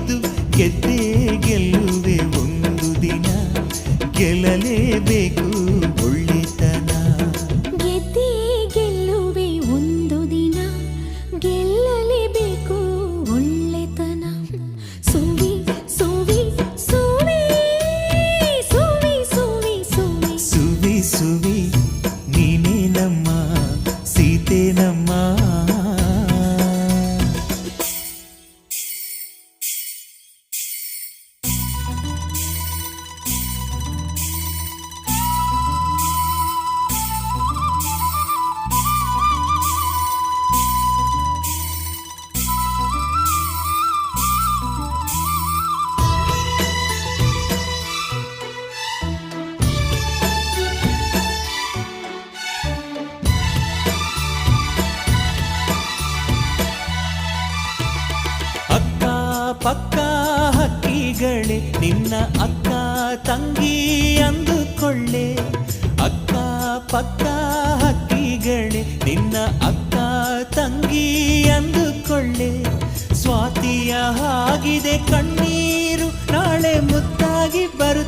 ಇದ್ದು ಗೆದ್ದೇ ಗೆಲ್ಲುವೆ ಒಂದು ದಿನ, ಗೆಲ್ಲಲೇಬೇಕು ಒಳ್ಳೆತನ. ಗೆದ್ದೇ ಗೆಲ್ಲುವೆ ಒಂದು ದಿನ, ಗೆಲ್ಲಲೇಬೇಕು ಒಳ್ಳೆತನ. ಸುವಿ ಸುವಿ ಸುವಿ ಸುವಿ ಸುವಿ ಸುವಿ ಸುವಿ ಸುವಿ ನೀನೇ ನಮ್ಮ ಸೀತೆ ನಮ್ಮ. ಪಕ್ಕ ಹಕ್ಕಿಗಳೇ ನಿನ್ನ ಅಕ್ಕ ತಂಗಿ ಅಂದುಕೊಳ್ಳೆ, ಅಕ್ಕ ಪಕ್ಕ ಹಕ್ಕಿಗಳೇ ನಿನ್ನ ಅಕ್ಕ ತಂಗಿ ಅಂದುಕೊಳ್ಳೆ. ಸ್ವಾತಿಯ ಹಾಗಿದೆ ಕಣ್ಣೀರು ನಾಳೆ ಮುತ್ತಾಗಿ ಬರು